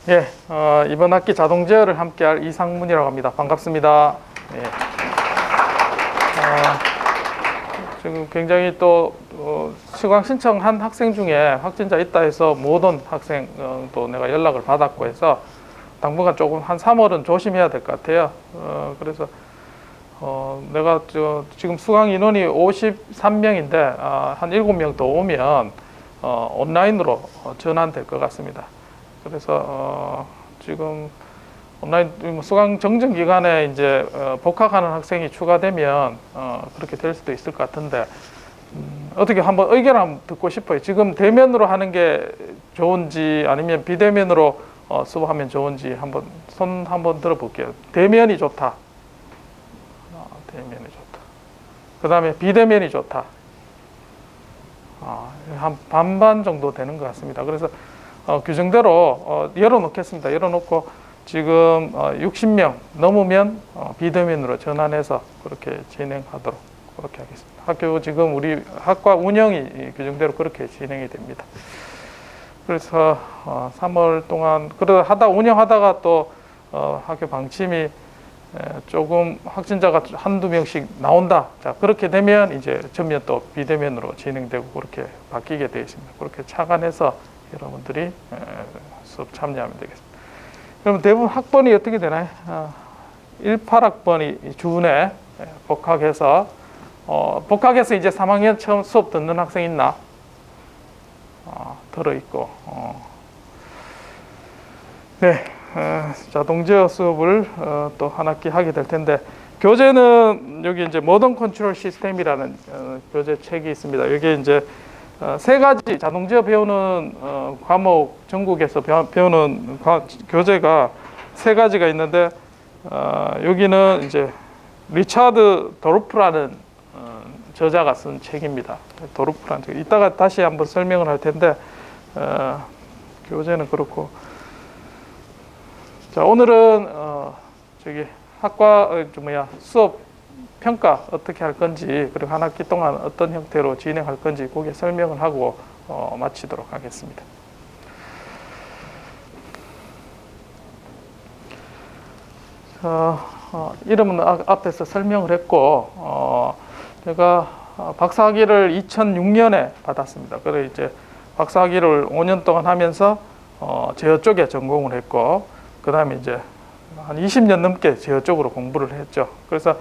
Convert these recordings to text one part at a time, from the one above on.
예, 이번 학기 자동 제어를 함께할 이상문이라고 합니다. 반갑습니다. 예. 지금 굉장히 또 수강 신청한 학생 중에 확진자 있다 해서 모든 학생도 내가 연락을 받았고 해서 당분간 조금 한 3월은 조심해야 될 것 같아요. 그래서 내가 지금 수강 인원이 53명인데 한 7명 더 오면 온라인으로 전환될 것 같습니다. 그래서 지금 온라인 수강 정정 기간에 이제 복학하는 학생이 추가되면 그렇게 될 수도 있을 것 같은데 어떻게 한번 의견을 한번 듣고 싶어요. 지금 대면으로 하는 게 좋은지 아니면 비대면으로 수업하면 좋은지 한번 손 한번 들어볼게요. 대면이 좋다. 대면이 좋다. 그 다음에 비대면이 좋다. 한 반반 정도 되는 것 같습니다. 그래서 규정대로 열어놓겠습니다. 열어놓고 지금 60명 넘으면 비대면으로 전환해서 그렇게 진행하도록 그렇게 하겠습니다. 학교 지금 우리 학과 운영이 규정대로 그렇게 진행이 됩니다. 그래서 3월 동안 그러다 운영하다가 또 학교 방침이 조금 확진자가 한두 명씩 나온다. 자, 그렇게 되면 이제 전면 또 비대면으로 진행되고 그렇게 바뀌게 되어 있습니다. 그렇게 착안해서 여러분들이 수업 참여하면 되겠습니다. 그럼 대부분 학번이 어떻게 되나요? 18학번이 주내 복학해서 복학해서 이제 3학년 처음 수업 듣는 학생 있나? 들어있고 네, 자동 제어 수업을 또 한 학기 하게 될 텐데 교재는 여기 이제 모던 컨트롤 시스템이라는 교재 책이 있습니다. 여기 이제 세 가지 자동 제어 배우는 과목 전국에서 배우는 교재가 세 가지가 있는데 여기는 이제 리차드 도르프라는 저자가 쓴 책입니다. 도르프라는 책. 이따가 다시 한번 설명을 할 텐데 교재는 그렇고 자 오늘은 저기 학과 수업 평가 어떻게 할 건지 그리고 한 학기 동안 어떤 형태로 진행할 건지 그게 설명을 하고 마치도록 하겠습니다. 이름은 앞에서 설명을 했고 제가 박사학위를 2006년에 받았습니다. 그래서 이제 박사학위를 5년 동안 하면서 제어 쪽에 전공을 했고 그 다음에 이제 한 20년 넘게 제어 쪽으로 공부를 했죠. 그래서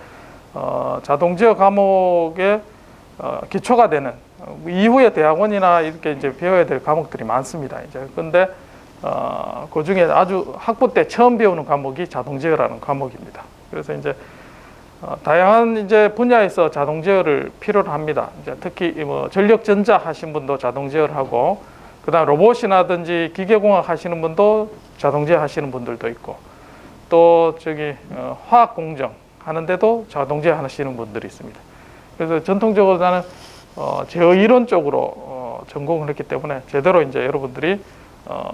자동 제어 과목의 기초가 되는 이후에 대학원이나 이렇게 이제 배워야 될 과목들이 많습니다. 이제 근데 그 중에 아주 학부 때 처음 배우는 과목이 자동 제어라는 과목입니다. 그래서 이제 다양한 이제 분야에서 자동 제어를 필요로 합니다. 이제 특히 뭐 전력 전자 하신 분도 자동 제어를 하고 그다음 로봇이라든지 기계공학 하시는 분도 자동 제어 하시는 분들도 있고 또 저기 화학 공정 하는데도 자동 제어 하시는 분들이 있습니다. 그래서 전통적으로 나는 제어 이론 쪽으로 전공을 했기 때문에 제대로 이제 여러분들이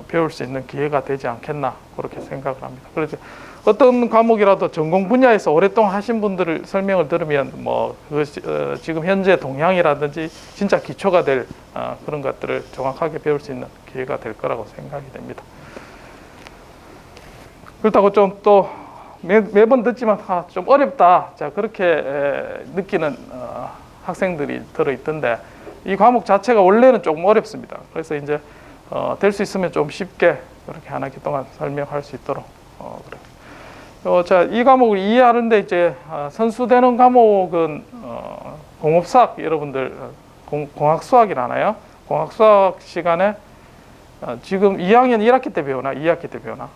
배울 수 있는 기회가 되지 않겠나 그렇게 생각을 합니다. 그래서 어떤 과목이라도 전공 분야에서 오랫동안 하신 분들을 설명을 들으면 지금 현재 동향이라든지 진짜 기초가 될 그런 것들을 정확하게 배울 수 있는 기회가 될 거라고 생각이 됩니다. 그렇다고 좀 또 매번 듣지만 좀 어렵다. 자 그렇게 느끼는 학생들이 들어있던데 이 과목 자체가 원래는 조금 어렵습니다. 그래서 이제 될 수 있으면 좀 쉽게 그렇게 한 학기 동안 설명할 수 있도록 그렇게. 자, 이 과목을 이해하는데 이제 선수되는 과목은 공업수학 여러분들 공학수학이라나요? 공학수학 시간에 지금 2학년 1학기 때 배우나 2학기 때 배우나?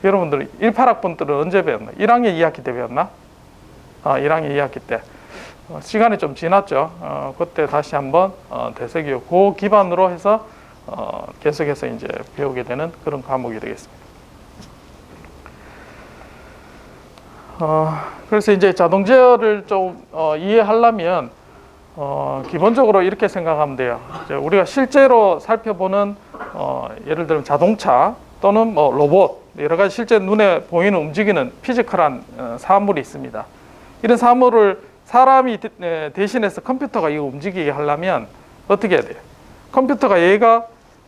여러분들 18학번들은 언제 배웠나? 1학년 2학기 때 배웠나? 1학년 2학기 때 시간이 좀 지났죠. 그때 다시 한번 되새기고 그 기반으로 해서 계속해서 이제 배우게 되는 그런 과목이 되겠습니다. 그래서 이제 자동 제어를 좀 이해하려면 기본적으로 이렇게 생각하면 돼요. 이제 우리가 실제로 살펴보는 예를 들면 자동차 또는 뭐 로봇 여러 가지 실제 눈에 보이는 움직이는 피지컬한 사물이 있습니다. 이런 사물을 사람이 대신해서 컴퓨터가 이거 움직이게 하려면 어떻게 해야 돼요? 컴퓨터가 얘가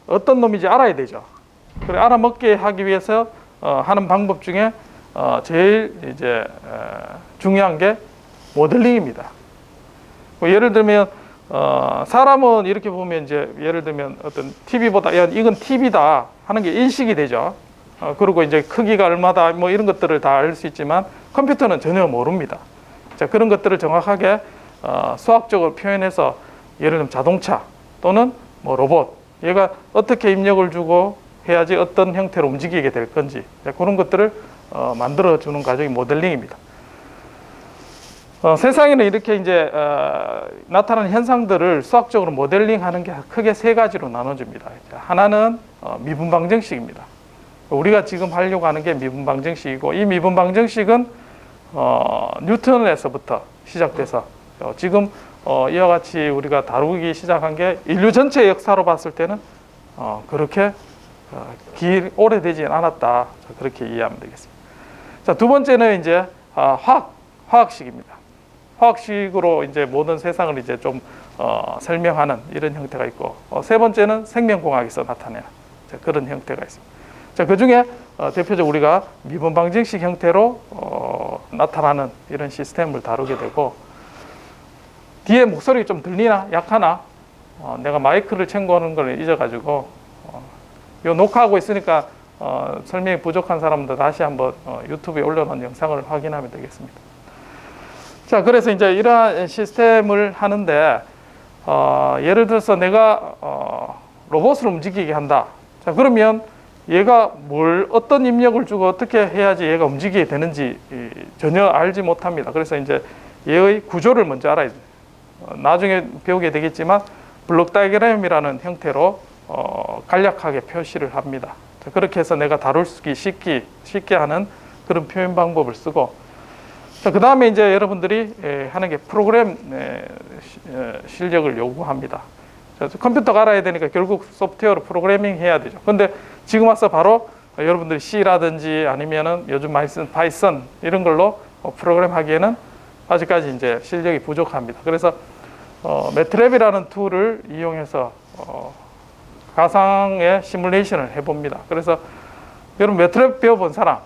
어떤 놈인지 알아야 되죠. 그래 알아먹게 하기 위해서 하는 방법 중에 제일 이제 중요한 게 모델링입니다. 뭐 예를 들면 사람은 이렇게 보면 이제 예를 들면 어떤 TV보다 야 이건 TV다 하는 게 인식이 되죠. 그리고 이제 크기가 얼마다 뭐 이런 것들을 다 알 수 있지만 컴퓨터는 전혀 모릅니다. 자, 그런 것들을 정확하게 수학적으로 표현해서 예를 들면 자동차 또는 뭐 로봇 얘가 어떻게 입력을 주고 해야지 어떤 형태로 움직이게 될 건지 그런 것들을 만들어주는 과정이 모델링입니다. 세상에는 이렇게 이제 나타나는 현상들을 수학적으로 모델링하는 게 크게 세 가지로 나눠집니다. 하나는 미분 방정식입니다. 우리가 지금 하려고 하는 게 미분 방정식이고 이 미분 방정식은 뉴턴에서부터 시작돼서 지금 이와 같이 우리가 다루기 시작한 게 인류 전체의 역사로 봤을 때는 그렇게 오래되지 않았다. 그렇게 이해하면 되겠습니다. 자, 두 번째는 이제 화학식입니다. 화학식으로 이제 모든 세상을 이제 좀 설명하는 이런 형태가 있고 세 번째는 생명공학에서 나타내는 그런 형태가 있습니다. 자, 그 중에 대표적으로 우리가 미분 방정식 형태로 나타나는 이런 시스템을 다루게 되고 뒤에 목소리 좀 들리나? 약하나? 내가 마이크를 챙겨오는 걸 잊어가지고 요 녹화하고 있으니까 설명이 부족한 사람들 다시 한번 유튜브에 올려놓은 영상을 확인하면 되겠습니다. 자, 그래서 이제 이러한 시스템을 하는데 예를 들어서 내가 로봇을 움직이게 한다. 자, 그러면 얘가 어떤 입력을 주고 어떻게 해야지 얘가 움직이게 되는지 전혀 알지 못합니다. 그래서 이제 얘의 구조를 먼저 알아야 돼요. 나중에 배우게 되겠지만 블록 다이어그램이라는 형태로 간략하게 표시를 합니다. 자, 그렇게 해서 내가 다룰 수 쉽게 하는 그런 표현 방법을 쓰고 자, 그 다음에 이제 여러분들이 하는 게 프로그램 실력을 요구합니다. 자, 컴퓨터가 알아야 되니까 결국 소프트웨어로 프로그래밍 해야 되죠. 근데 지금 와서 바로 여러분들이 C라든지 아니면은 요즘 많이 쓰는 파이썬 이런 걸로 프로그램 하기에는 아직까지 이제 실력이 부족합니다. 그래서 매트랩이라는 툴을 이용해서 가상의 시뮬레이션을 해봅니다. 그래서 여러분 매트랩 배워본 사람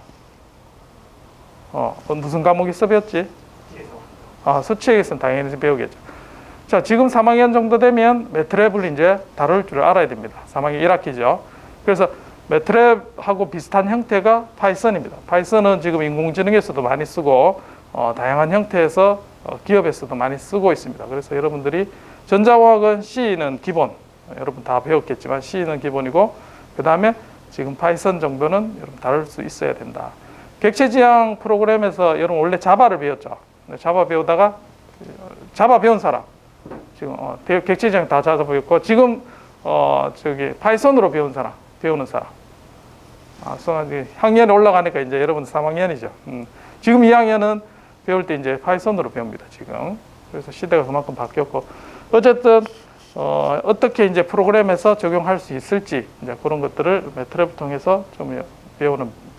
무슨 과목에서 배웠지? 수치에서는 당연히 배우겠죠. 자, 지금 3학년 정도 되면 매트랩을 이제 다룰 줄 알아야 됩니다. 3학년 1학기죠. 그래서 매트랩하고 비슷한 형태가 파이썬입니다. 파이썬은 지금 인공지능에서도 많이 쓰고 다양한 형태에서 기업에서도 많이 쓰고 있습니다. 그래서 여러분들이 전자공학은 C는 기본, 여러분 다 배웠겠지만 C는 기본이고 그 다음에 지금 파이썬 정도는 여러분 다룰 수 있어야 된다. 객체지향 프로그램에서 여러분 원래 자바를 배웠죠. 자바 배우다가 자바 배운 사람 지금 객체지향 다 자바 배웠고 지금 파이썬으로 배우는 사람 학년이 올라가니까 이제 여러분 3학년이죠. 지금 2학년은 배울 때 이제 파이썬으로 배웁니다. 지금 그래서 시대가 그만큼 바뀌었고 어쨌든 어떻게 이제 프로그램에서 적용할 수 있을지 이제 그런 것들을 매트랩을 통해서 좀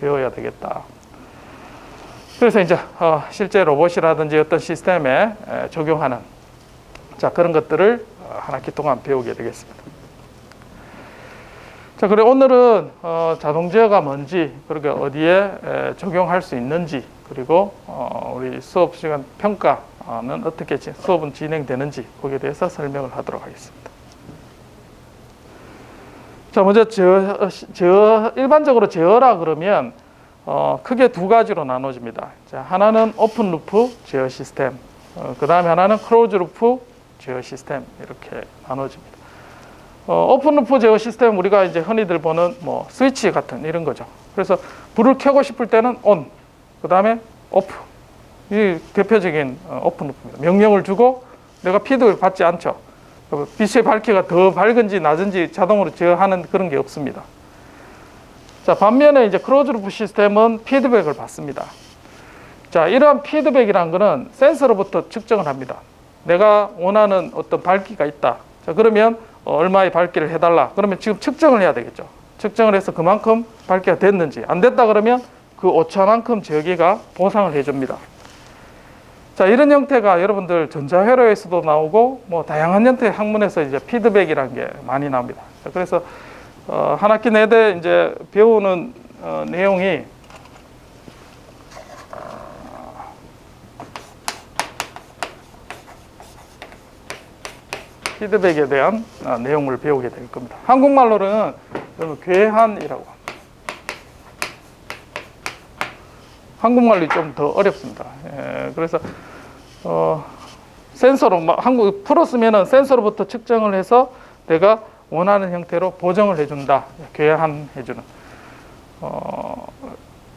배워야 되겠다. 그래서 이제 실제 로봇이라든지 어떤 시스템에 적용하는 그런 것들을 한 학기 동안 배우게 되겠습니다. 자, 그리고 오늘은 자동제어가 뭔지 그리고 어디에 적용할 수 있는지 그리고 우리 수업 시간 평가는 어떻게 수업은 진행되는지 거기에 대해서 설명을 하도록 하겠습니다. 자, 먼저 일반적으로 제어라 그러면 크게 두 가지로 나눠집니다. 자, 하나는 오픈 루프 제어 시스템, 그 다음에 하나는 클로즈 루프 제어 시스템 이렇게 나눠집니다. 오픈 루프 제어 시스템 우리가 이제 흔히들 보는 뭐 스위치 같은 이런 거죠. 그래서 불을 켜고 싶을 때는 온, 그 다음에 오프. 이 대표적인 오픈 루프입니다. 명령을 주고 내가 피드백을 받지 않죠. 빛의 밝기가 더 밝은지 낮은지 자동으로 제어하는 그런 게 없습니다. 자, 반면에 이제 클로즈 루프 시스템은 피드백을 받습니다. 자, 이러한 피드백이라는 것은 센서로부터 측정을 합니다. 내가 원하는 어떤 밝기가 있다. 자, 그러면 얼마의 밝기를 해달라. 그러면 지금 측정을 해야 되겠죠. 측정을 해서 그만큼 밝기가 됐는지 안 됐다 그러면 그 오차만큼 저기가 보상을 해줍니다. 자, 이런 형태가 여러분들 전자회로에서도 나오고 뭐 다양한 형태의 학문에서 이제 피드백이라는 게 많이 나옵니다. 자, 그래서 한 학기 내내 이제 배우는 내용이 피드백에 대한 내용을 배우게 될 겁니다. 한국말로는 괴한이라고 합니다. 한국말이 좀 더 어렵습니다. 그래서 센서로 한국 풀었으면은 센서로부터 측정을 해서 내가 원하는 형태로 보정을 해준다. 괴한해주는.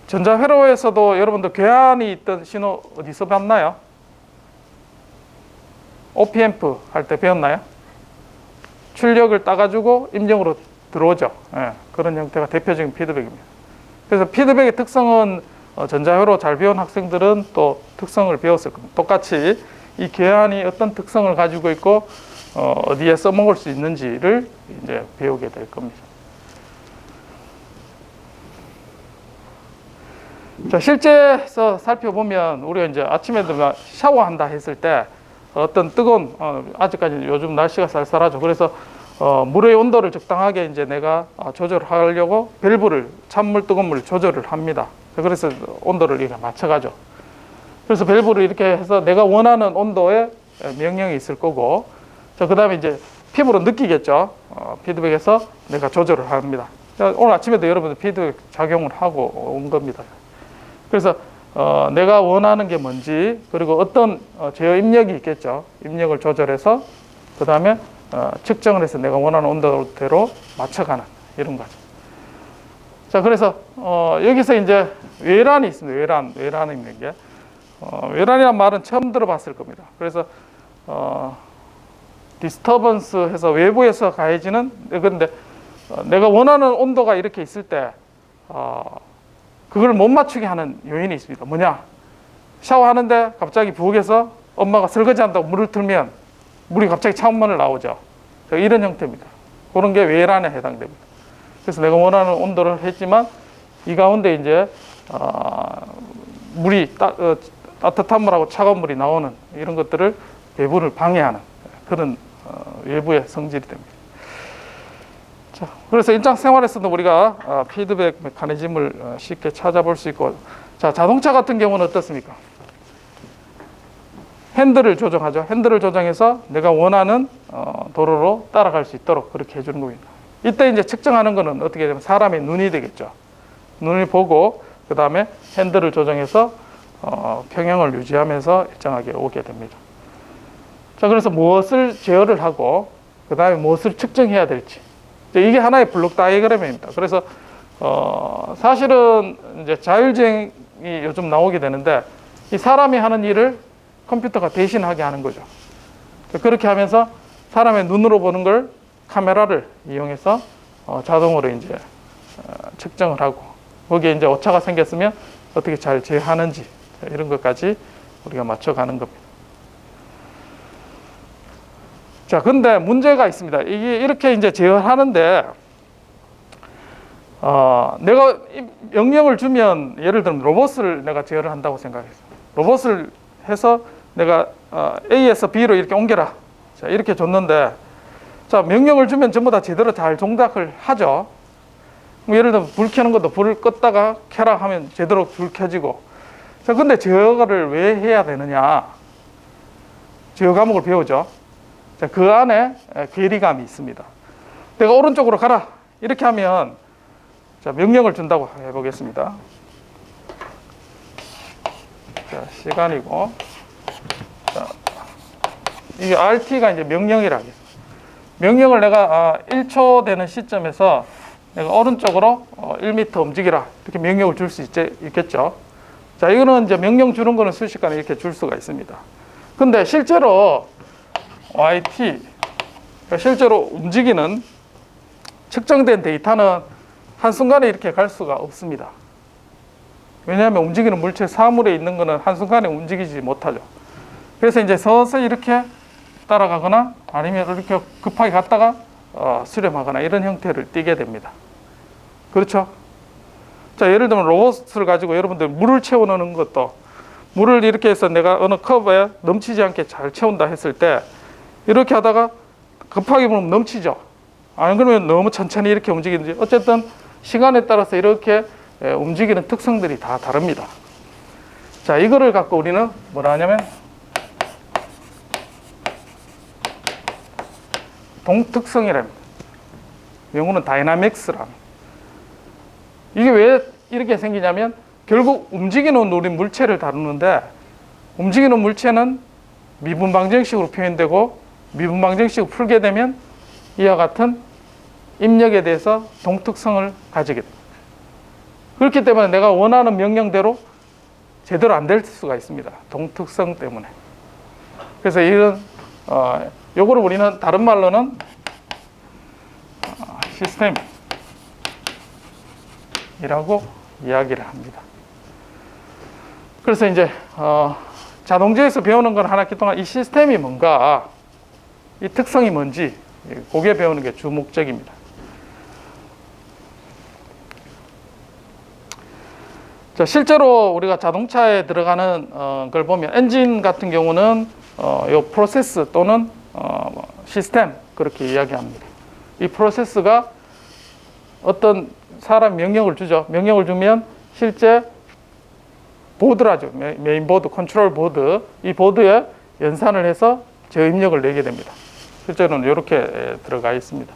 전자회로에서도 여러분들 괴한이 있던 신호 어디서 봤나요? OP앰프 할 때 배웠나요? 출력을 따가지고 입력으로 들어오죠. 그런 형태가 대표적인 피드백입니다. 그래서 피드백의 특성은 전자회로 잘 배운 학생들은 또 특성을 배웠을 겁니다. 똑같이 이 괴한이 어떤 특성을 가지고 있고 어디에 써먹을 수 있는지를 이제 배우게 될 겁니다. 자, 실제에서 살펴보면 우리가 이제 아침에도 샤워한다 했을 때 어떤 뜨거운 아직까지 요즘 날씨가 쌀쌀하죠. 그래서 물의 온도를 적당하게 이제 내가 조절하려고 밸브를 찬물 뜨거운 물 조절을 합니다. 그래서 온도를 이렇게 맞춰가죠. 그래서 밸브를 이렇게 해서 내가 원하는 온도에 명령이 있을 거고, 그 다음에 이제 피부로 느끼겠죠. 피드백에서 내가 조절을 합니다. 오늘 아침에도 여러분들 피드백 작용을 하고 온 겁니다. 그래서 내가 원하는 게 뭔지, 그리고 어떤 제어 입력이 있겠죠. 입력을 조절해서 그 다음에 측정을 해서 내가 원하는 온도대로 맞춰가는 이런 거죠. 자, 그래서 여기서 이제 외란이 있습니다. 외란이 있는 게 외란이란 말은 처음 들어봤을 겁니다. 그래서 디스터번스 해서 외부에서 가해지는, 그런데 내가 원하는 온도가 이렇게 있을 때 그걸 못 맞추게 하는 요인이 있습니다. 뭐냐? 샤워하는데 갑자기 부엌에서 엄마가 설거지한다고 물을 틀면 물이 갑자기 창문을 나오죠. 이런 형태입니다. 그런 게 외란에 해당됩니다. 그래서 내가 원하는 온도를 했지만 이 가운데 이제 물이 따뜻한 물하고 차가운 물이 나오는 이런 것들을 배분을 방해하는 그런 외부의 성질이 됩니다. 자, 그래서 일상생활에서도 우리가 피드백 메커니즘을 쉽게 찾아볼 수 있고, 자, 자동차 같은 경우는 어떻습니까? 핸들을 조정하죠. 핸들을 조정해서 내가 원하는 도로로 따라갈 수 있도록 그렇게 해주는 겁니다. 이때 이제 측정하는 거는 어떻게 되면 사람의 눈이 되겠죠. 눈을 보고 그 다음에 핸들을 조정해서 평형을 유지하면서 일정하게 오게 됩니다. 자, 그래서 무엇을 제어를 하고 그 다음에 무엇을 측정해야 될지, 이게 하나의 블록 다이어그램입니다. 그래서 사실은 이제 자율주행이 요즘 나오게 되는데 이 사람이 하는 일을 컴퓨터가 대신하게 하는 거죠. 그렇게 하면서 사람의 눈으로 보는 걸 카메라를 이용해서 자동으로 이제 측정을 하고, 거기에 이제 오차가 생겼으면 어떻게 잘 제어하는지 이런 것까지 우리가 맞춰가는 겁니다. 자, 근데 문제가 있습니다. 이게 이렇게 이제 제어하는데 내가 명령을 주면, 예를 들면 로봇을 내가 제어를 한다고 생각했어요. 로봇을 해서 내가 A에서 B로 이렇게 옮겨라. 자, 이렇게 줬는데, 자, 명령을 주면 전부 다 제대로 잘 동작을 하죠. 예를 들면 불 켜는 것도 불을 껐다가 켜라 하면 제대로 불 켜지고. 자, 근데 제어를 왜 해야 되느냐? 제어 과목을 배우죠. 자, 그 안에 괴리감이 있습니다. 내가 오른쪽으로 가라 이렇게 하면, 자, 명령을 준다고 해보겠습니다. 자, 시간이고, 자, 이게 RT가 이제 명령이라 하겠습니다. 명령을 내가 1초 되는 시점에서 내가 오른쪽으로 1m 움직이라 이렇게 명령을 줄 수 있겠죠. 자, 이거는 이제 명령 주는 거는 순식간에 이렇게 줄 수가 있습니다. 근데 실제로 YT, 실제로 움직이는 측정된 데이터는 한순간에 이렇게 갈 수가 없습니다. 왜냐하면 움직이는 물체 사물에 있는 거는 한순간에 움직이지 못하죠. 그래서 이제 서서히 이렇게 따라가거나 아니면 이렇게 급하게 갔다가 수렴하거나 이런 형태를 띠게 됩니다. 그렇죠? 자, 예를 들면 로봇을 가지고 여러분들 물을 채워넣는 것도, 물을 이렇게 해서 내가 어느 컵에 넘치지 않게 잘 채운다 했을 때 이렇게 하다가 급하게 보면 넘치죠. 안 그러면 너무 천천히 이렇게 움직이는지, 어쨌든 시간에 따라서 이렇게 움직이는 특성들이 다 다릅니다. 자, 이거를 갖고 우리는 뭐라 하냐면 동특성이랍니다. 영어는 다이나믹스라. 이게 왜 이렇게 생기냐면 결국 움직이는 우리 물체를 다루는데, 움직이는 물체는 미분방정식으로 표현되고, 미분방정식을 풀게 되면 이와 같은 입력에 대해서 동특성을 가지게 됩니다. 그렇기 때문에 내가 원하는 명령대로 제대로 안 될 수가 있습니다. 동특성 때문에. 그래서 이런 요거를 우리는 다른 말로는 시스템이라고 이야기를 합니다. 그래서 이제 자동제에서 배우는 건 한 학기 동안 이 시스템이 뭔가, 이 특성이 뭔지 그게 배우는 게 주 목적입니다. 자, 실제로 우리가 자동차에 들어가는 걸 보면 엔진 같은 경우는 요 프로세스 또는 시스템 그렇게 이야기합니다. 이 프로세스가 어떤 사람 명령을 주죠. 명령을 주면 실제 보드라죠. 메인보드, 컨트롤 보드, 이 보드에 연산을 해서 저입력을 내게 됩니다. 실제로는 이렇게 들어가 있습니다.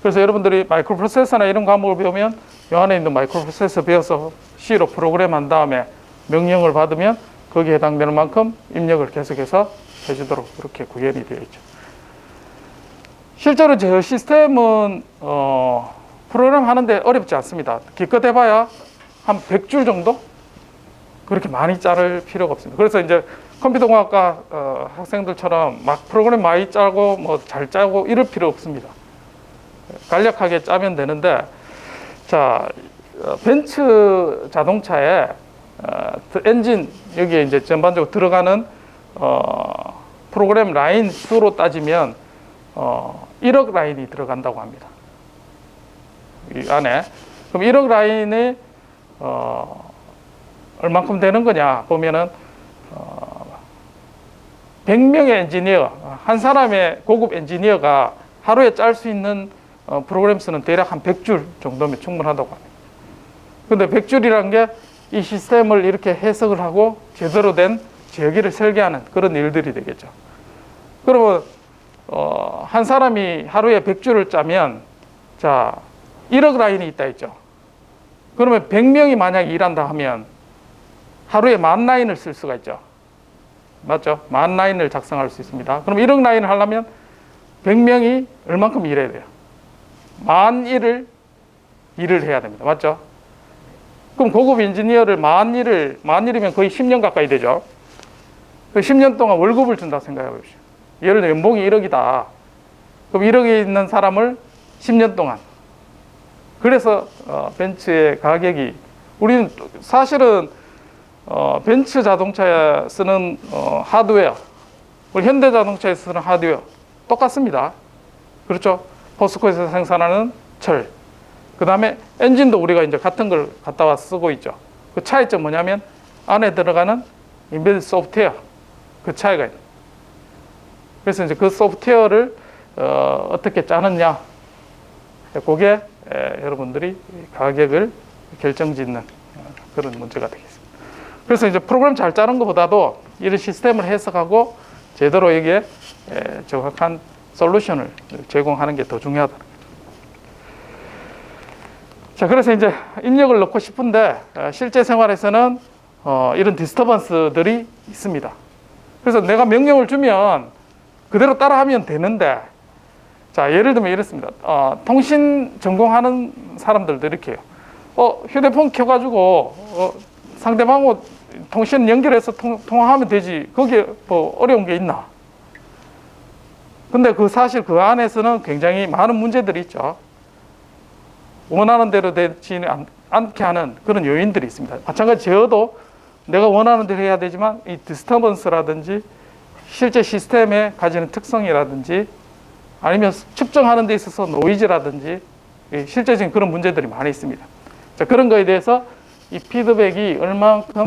그래서 여러분들이 마이크로 프로세서나 이런 과목을 배우면 이 안에 있는 마이크로 프로세서 배워서 C로 프로그램한 다음에 명령을 받으면 거기에 해당되는 만큼 입력을 계속해서 해주도록 그렇게 구현이 되어 있죠. 실제로 저 시스템은 프로그램 하는데 어렵지 않습니다. 기껏 해봐야 한 100줄 정도? 그렇게 많이 자를 필요가 없습니다. 그래서 이제 컴퓨터공학과 학생들처럼 막 프로그램 많이 짜고 뭐 잘 짜고 이럴 필요 없습니다. 간략하게 짜면 되는데, 자, 벤츠 자동차에 엔진 여기에 이제 전반적으로 들어가는 프로그램 라인 수로 따지면 1억 라인이 들어간다고 합니다. 이 안에. 그럼 1억 라인이 얼만큼 되는 거냐 보면은 100명의 엔지니어, 한 사람의 고급 엔지니어가 하루에 짤 수 있는 프로그램 수는 대략 한 100줄 정도면 충분하다고 합니다. 근데 100줄이라는 게 이 시스템을 이렇게 해석을 하고 제대로 된 제어기를 설계하는 그런 일들이 되겠죠. 그러면 한 사람이 하루에 100줄을 짜면, 자, 1억 라인이 있다 했죠. 그러면 100명이 만약에 일한다 하면 하루에 10,000 라인을 쓸 수가 있죠. 맞죠? 10,000 라인을 작성할 수 있습니다. 그럼 1억 라인을 하려면 100명이 얼만큼 일해야 돼요? 10,000일을 일을 해야 됩니다. 맞죠? 그럼 고급 인지니어를 10,000일이면 거의 10년 가까이 되죠. 그 10년 동안 월급을 준다 생각해 보십시오. 예를 들어 연봉이 1억이다. 그럼 1억에 있는 사람을 10년 동안. 그래서 벤츠의 가격이, 우리는 사실은 벤츠 자동차에 쓰는 하드웨어, 우리 현대 자동차에 쓰는 하드웨어 똑같습니다. 그렇죠? 포스코에서 생산하는 철, 그 다음에 엔진도 우리가 이제 같은 걸 갖다 와서 쓰고 있죠. 그 차이점 뭐냐면 안에 들어가는 인베드 소프트웨어, 그 차이가 있는. 그래서 이제 그 소프트웨어를 어떻게 짜느냐, 그게 여러분들이 가격을 결정짓는 그런 문제가 되겠습니다. 그래서 이제 프로그램 잘 짜는 것보다도 이런 시스템을 해석하고 제대로 여기에 정확한 솔루션을 제공하는 게 더 중요하다. 자, 그래서 이제 입력을 넣고 싶은데 실제 생활에서는 이런 디스터번스들이 있습니다. 그래서 내가 명령을 주면 그대로 따라하면 되는데, 자, 예를 들면 이렇습니다. 통신 전공하는 사람들도 이렇게 해요. 휴대폰 켜가지고 상대방하고 통신 연결해서 통화하면 되지. 거기에 뭐 어려운 게 있나? 근데 사실 그 안에서는 굉장히 많은 문제들이 있죠. 원하는 대로 되지 않게 하는 그런 요인들이 있습니다. 마찬가지 제어도 내가 원하는 대로 해야 되지만 이 디스터번스라든지 실제 시스템에 가지는 특성이라든지 아니면 측정하는 데 있어서 노이즈라든지 실제적인 그런 문제들이 많이 있습니다. 자, 그런 거에 대해서 이 피드백이 얼만큼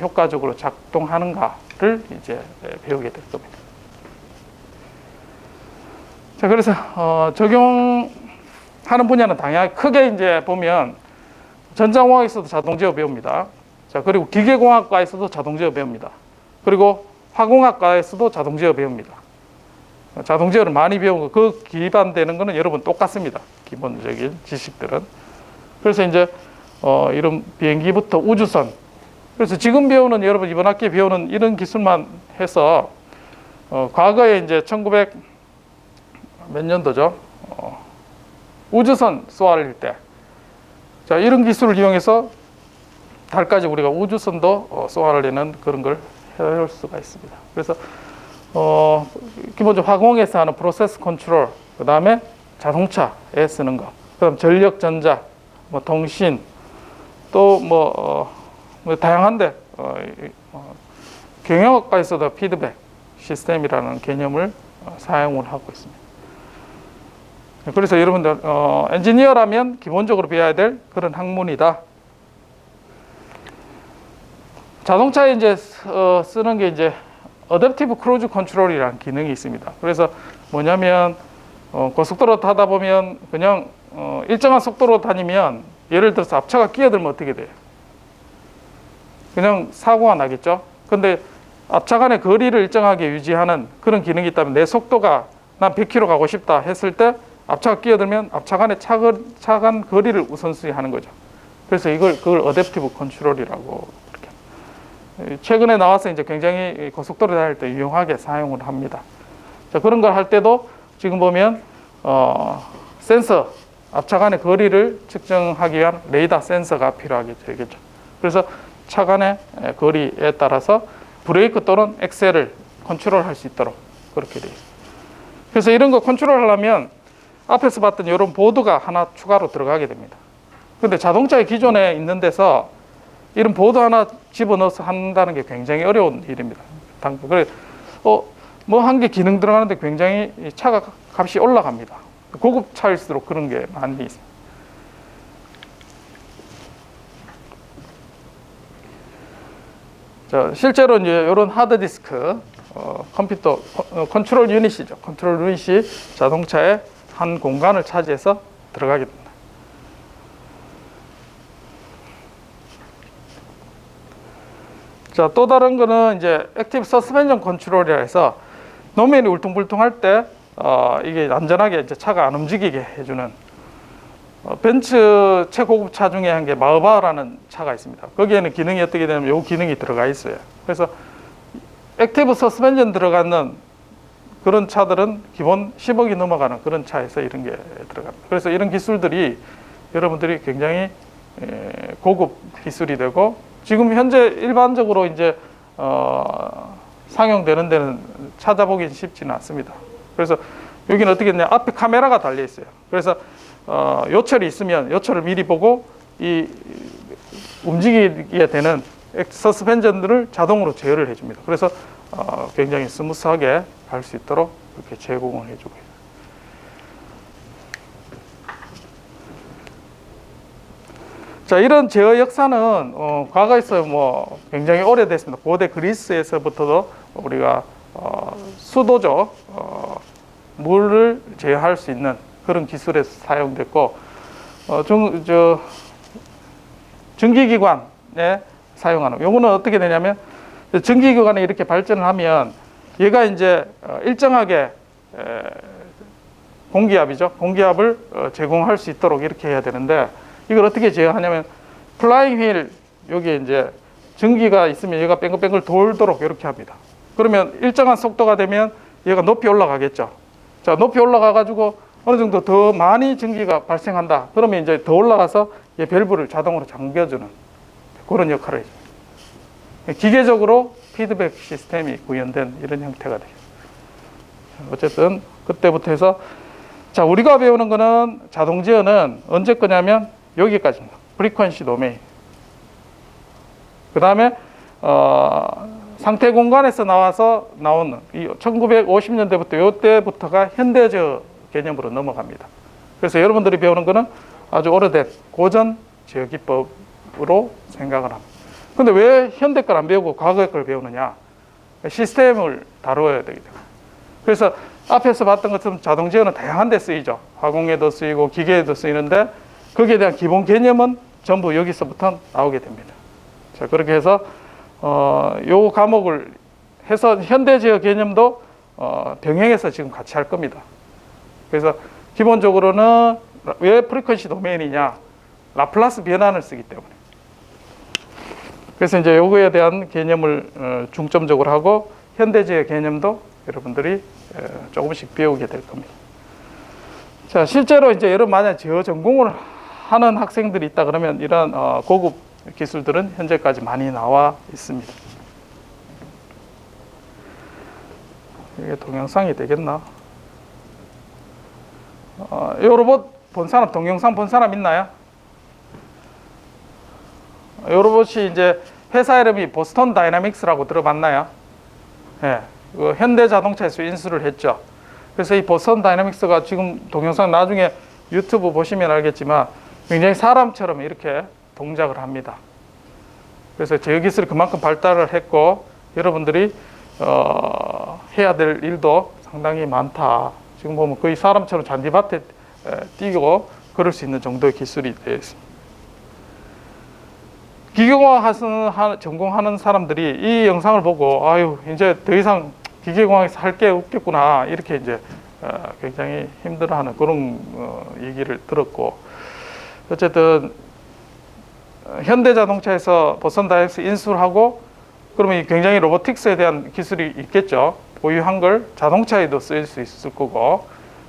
효과적으로 작동하는가를 이제 배우게 될 겁니다. 자, 그래서 적용하는 분야는 당연히 크게 이제 보면 전자공학에서도 자동제어 배웁니다. 자, 그리고 기계공학과에서도 자동제어 배웁니다. 그리고 화공학과에서도 자동제어 배웁니다. 자동제어를 많이 배우고 그 기반되는 거는 여러분 똑같습니다. 기본적인 지식들은. 그래서 이제 이런 비행기부터 우주선. 그래서 지금 배우는 여러분 이번 학기에 배우는 이런 기술만 해서 과거에 이제 1900 몇 년도죠? 우주선 쏘아올릴 때. 자, 이런 기술을 이용해서 달까지 우리가 우주선도 쏘아올리는 그런 걸 해올 수가 있습니다. 그래서 기본적으로 화공에서 하는 프로세스 컨트롤, 그 다음에 자동차에 쓰는 거, 그 다음 전력, 전자, 뭐 통신, 또 뭐 다양한데 경영학과에서도 피드백 시스템이라는 개념을 사용을 하고 있습니다. 그래서 여러분들 엔지니어라면 기본적으로 배워야 될 그런 학문이다. 자동차에 이제 쓰는 게 이제 어댑티브 크루즈 컨트롤이라는 기능이 있습니다. 그래서 뭐냐면 고속도로 타다 보면 그냥 일정한 속도로 다니면 예를 들어서 앞차가 끼어들면 어떻게 돼요? 그냥 사고가 나겠죠. 근데 앞차 간의 거리를 일정하게 유지하는 그런 기능이 있다면 내 속도가 난 100km 가고 싶다 했을 때 앞차가 끼어들면 앞차 간의 차 간 거리를 우선순위하는 거죠. 그래서 그걸 어댑티브 컨트롤이라고 이렇게 최근에 나와서 이제 굉장히 고속도로 다닐 때 유용하게 사용을 합니다. 자, 그런 걸 할 때도 지금 보면 센서 앞차 간의 거리를 측정하기 위한 레이더 센서가 필요하게 되겠죠. 그래서 차 간의 거리에 따라서 브레이크 또는 엑셀을 컨트롤할 수 있도록 그렇게 되어 있습니다. 그래서 이런 거 컨트롤하려면 앞에서 봤던 이런 보드가 하나 추가로 들어가게 됩니다. 근데 자동차의 기존에 있는 데서 이런 보드 하나 집어넣어서 한다는 게 굉장히 어려운 일입니다. 그래, 뭐 한 개 기능 들어가는데 굉장히 차가 값이 올라갑니다. 고급 차일수록 그런 게 많이 있습니다. 자, 실제로 이제 이런 하드디스크, 컴퓨터, 컨트롤 유닛이죠. 컨트롤 유닛이 자동차의 한 공간을 차지해서 들어가게 됩니다. 자, 또 다른 거는 이제 액티브 서스펜션 컨트롤이라 해서 노면이 울퉁불퉁할 때 이게 안전하게 이제 차가 안 움직이게 해주는 벤츠 최고급 차 중에 한 게 마으바라는 차가 있습니다. 거기에는 기능이 어떻게 되냐면 이 기능이 들어가 있어요. 그래서 액티브 서스펜션 들어가는 그런 차들은 기본 10억이 넘어가는 그런 차에서 이런 게 들어갑니다. 그래서 이런 기술들이 여러분들이 굉장히 고급 기술이 되고 지금 현재 일반적으로 이제 상용되는 데는 찾아보긴 쉽지는 않습니다. 그래서 여기는 어떻게 되냐, 앞에 카메라가 달려 있어요. 그래서 요철이 있으면 요철을 미리 보고 이 움직이게 되는 서스펜션들을 자동으로 제어를 해줍니다. 그래서 굉장히 스무스하게 갈 수 있도록 이렇게 제공을 해주고 있습니다. 자, 이런 제어 역사는 과거에서 뭐 굉장히 오래됐습니다. 고대 그리스에서부터도 우리가 수도죠, 물을 제어할 수 있는 그런 기술에 사용됐고 전기기관에 사용하는, 요거는 어떻게 되냐면 전기기관이 이렇게 발전을 하면 얘가 이제 일정하게 공기압이죠. 공기압을 제공할 수 있도록 이렇게 해야 되는데 이걸 어떻게 제어하냐면 플라잉 휠, 여기에 이제 전기가 있으면 얘가 뺑글뺑글 돌도록 이렇게 합니다. 그러면 일정한 속도가 되면 얘가 높이 올라가겠죠. 자, 높이 올라가 가지고 어느 정도 더 많이 전기가 발생한다. 그러면 이제 더 올라가서 얘 밸브를 자동으로 잠겨주는 그런 역할을 해줍니다. 기계적으로 피드백 시스템이 구현된 이런 형태가 되죠. 어쨌든 그때부터 해서 자, 우리가 배우는 거는 자동 제어는 언제 거냐면 여기까지입니다. 프리퀀시 도메인. 그 다음에 상태 공간에서 나오는 이 1950년대부터 이때부터가 현대 제어 개념으로 넘어갑니다. 그래서 여러분들이 배우는 거는 아주 오래된 고전 제어 기법으로 생각을 합니다. 근데 왜 현대 걸 안 배우고 과거의 걸 배우느냐? 시스템을 다루어야 되기 때문에. 그래서 앞에서 봤던 것처럼 자동제어는 다양한 데 쓰이죠. 화공에도 쓰이고 기계에도 쓰이는데 거기에 대한 기본 개념은 전부 여기서부터 나오게 됩니다. 자, 그렇게 해서 요 과목을 해서 현대제어 개념도 병행해서 지금 같이 할 겁니다. 그래서 기본적으로는 왜 프리퀀시 도메인이냐? 라플라스 변환을 쓰기 때문에. 그래서 이제 요거에 대한 개념을 중점적으로 하고 현대제어 개념도 여러분들이 조금씩 배우게 될 겁니다. 자, 실제로 이제 여러분 만약 제어 전공을 하는 학생들이 있다 그러면 이런 고급 기술들은 현재까지 많이 나와 있습니다. 이게 동영상이 되겠나? 이 로봇 본 사람, 동영상 본 사람 있나요? 이 로봇이 이제 회사 이름이 보스턴 다이나믹스라고 들어봤나요? 예, 그 현대자동차에서 인수를 했죠. 그래서 이 보스턴 다이나믹스가 지금 동영상 나중에 유튜브 보시면 알겠지만 굉장히 사람처럼 이렇게 동작을 합니다. 그래서 제어 기술이 그만큼 발달을 했고 여러분들이 해야 될 일도 상당히 많다. 지금 보면 거의 사람처럼 잔디밭에 뛰고 그럴 수 있는 정도의 기술이 되어 있습니다. 기계공학 전공하는 사람들이 이 영상을 보고 아유 이제 더 이상 기계공학에서 할 게 없겠구나 이렇게 이제 굉장히 힘들어하는 그런 얘기를 들었고 어쨌든 현대자동차에서 보스턴 다이나믹스 인수를 하고 그러면 굉장히 로보틱스에 대한 기술이 있겠죠. 보유한 걸 자동차에도 쓸 수 있을 거고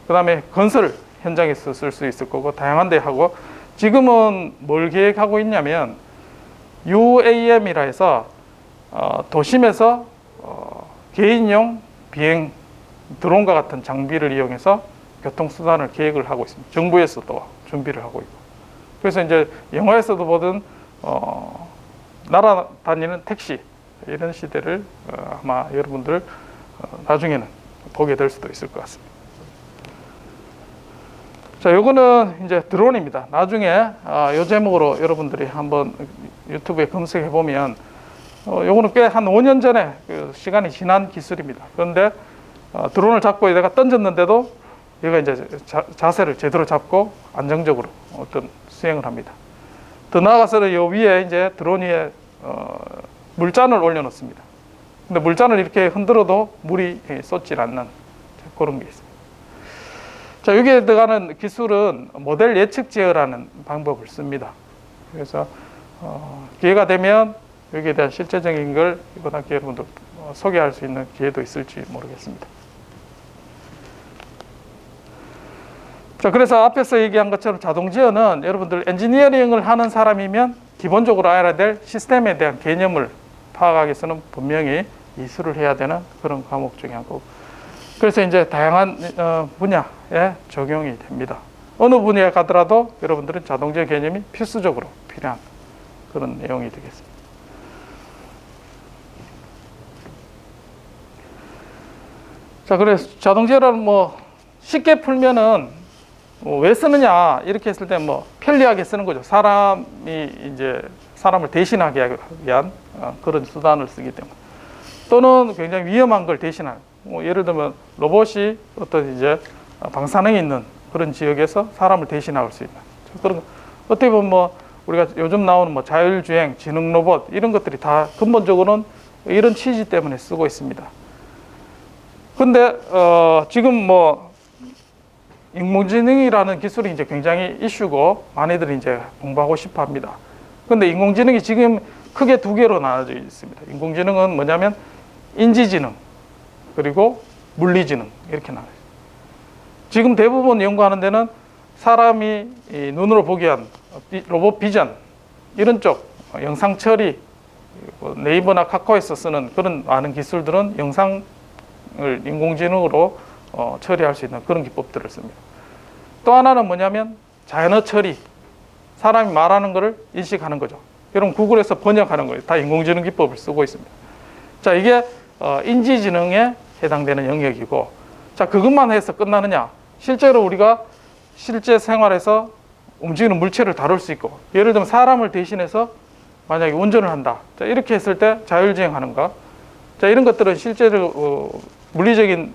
그 다음에 건설 현장에서 쓸 수 있을 거고 다양한 데 하고 지금은 뭘 계획하고 있냐면 UAM이라 해서 도심에서 개인용 비행 드론과 같은 장비를 이용해서 교통수단을 계획을 하고 있습니다. 정부에서도 준비를 하고 있고 그래서 이제 영화에서도 보던 날아다니는 택시 이런 시대를 아마 여러분들 나중에는 보게 될 수도 있을 것 같습니다. 자, 요거는 이제 드론입니다. 나중에 요 제목으로 여러분들이 한번 유튜브에 검색해 보면 요거는 꽤 한 5년 전에 그 시간이 지난 기술입니다. 그런데 드론을 잡고 내가 던졌는데도 얘가 이제 자세를 제대로 잡고 안정적으로 어떤 수행을 합니다. 더 나아가서는 요 위에 이제 드론 위에 물잔을 올려놓습니다. 근데 물잔을 이렇게 흔들어도 물이 쏟질 않는 그런 게 있습니다. 자, 여기에 들어가는 기술은 모델 예측 제어라는 방법을 씁니다. 그래서 기회가 되면 여기에 대한 실제적인 걸 이번 학기 여러분들 소개할 수 있는 기회도 있을지 모르겠습니다. 자, 그래서 앞에서 얘기한 것처럼 자동 제어는 여러분들 엔지니어링을 하는 사람이면 기본적으로 알아야 될 시스템에 대한 개념을 파악하기 위해서는 분명히 이수를 해야 되는 그런 과목 중에 한 거고. 그래서 이제 다양한 분야에 적용이 됩니다. 어느 분야에 가더라도 여러분들은 자동제어 개념이 필수적으로 필요한 그런 내용이 되겠습니다. 자, 그래서 자동제어를 뭐 쉽게 풀면은 왜 쓰느냐 이렇게 했을 때 뭐 편리하게 쓰는 거죠. 사람이 이제 사람을 대신하기 위한 그런 수단을 쓰기 때문에 또는 굉장히 위험한 걸 대신하는 예를 들면 로봇이 어떤 이제 방사능이 있는 그런 지역에서 사람을 대신할 수 있는 그런 어떻게 보면 뭐 우리가 요즘 나오는 뭐 자율주행, 지능 로봇 이런 것들이 다 근본적으로는 이런 취지 때문에 쓰고 있습니다. 근데 지금 뭐 인공지능이라는 기술이 이제 굉장히 이슈고 많이들 이제 공부하고 싶어 합니다. 근데 인공지능이 지금 크게 두 개로 나눠져 있습니다. 인공지능은 뭐냐면 인지지능 그리고 물리지능 이렇게 나눠요. 지금 대부분 연구하는 데는 사람이 눈으로 보기 위한 로봇 비전 이런 쪽 영상 처리 네이버나 카카오에서 쓰는 그런 많은 기술들은 영상을 인공지능으로 처리할 수 있는 그런 기법들을 씁니다. 또 하나는 뭐냐면 자연어 처리 사람이 말하는 것을 인식하는 거죠. 여러분 구글에서 번역하는 거예요. 다 인공지능 기법을 쓰고 있습니다. 자, 이게 인지지능에 해당되는 영역이고 자, 그것만 해서 끝나느냐? 실제로 우리가 실제 생활에서 움직이는 물체를 다룰 수 있고 예를 들면 사람을 대신해서 만약에 운전을 한다. 자, 이렇게 했을 때 자율주행하는가? 자, 이런 것들은 실제로 물리적인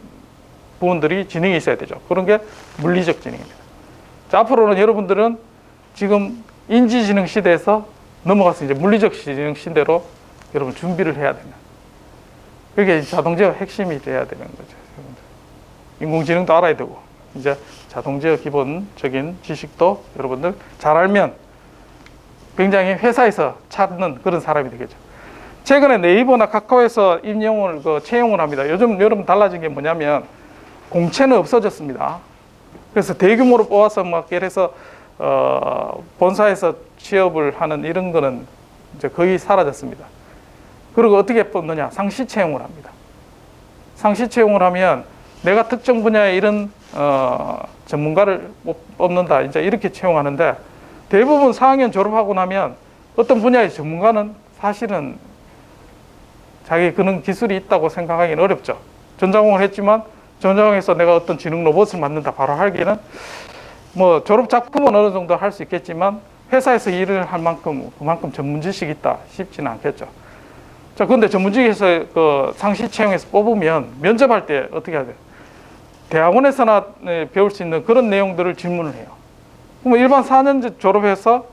부분들이 지능이 있어야 되죠. 그런 게 물리적 지능입니다. 자, 앞으로는 여러분들은 지금 인지지능 시대에서 넘어가서 이제 물리적 지능 시대로 여러분 준비를 해야 되는. 그게 자동제어 핵심이 돼야 되는 거죠. 인공지능도 알아야 되고, 이제 자동제어 기본적인 지식도 여러분들 잘 알면 굉장히 회사에서 찾는 그런 사람이 되겠죠. 최근에 네이버나 카카오에서 임용을 채용을 합니다. 요즘 여러분 달라진 게 뭐냐면 공채는 없어졌습니다. 그래서 대규모로 뽑아서 막 이래서 본사에서 취업을 하는 이런 거는 이제 거의 사라졌습니다. 그리고 어떻게 뽑느냐? 상시 채용을 합니다. 상시 채용을 하면 내가 특정 분야에 이런 전문가를 뽑는다. 이제 이렇게 채용하는데 대부분 4학년 졸업하고 나면 어떤 분야의 전문가는 사실은 자기 그런 기술이 있다고 생각하기는 어렵죠. 전자공을 했지만 전자공에서 내가 어떤 지능 로봇을 만든다 바로 하기는 뭐 졸업 작품은 어느 정도 할 수 있겠지만 회사에서 일을 할 만큼 그만큼 전문 지식이 있다 쉽지는 않겠죠. 자, 그런데 전문직에서 그 상시 채용해서 뽑으면 면접할 때 어떻게 해야 돼요? 대학원에서나 배울 수 있는 그런 내용들을 질문을 해요. 그럼 일반 4년 졸업해서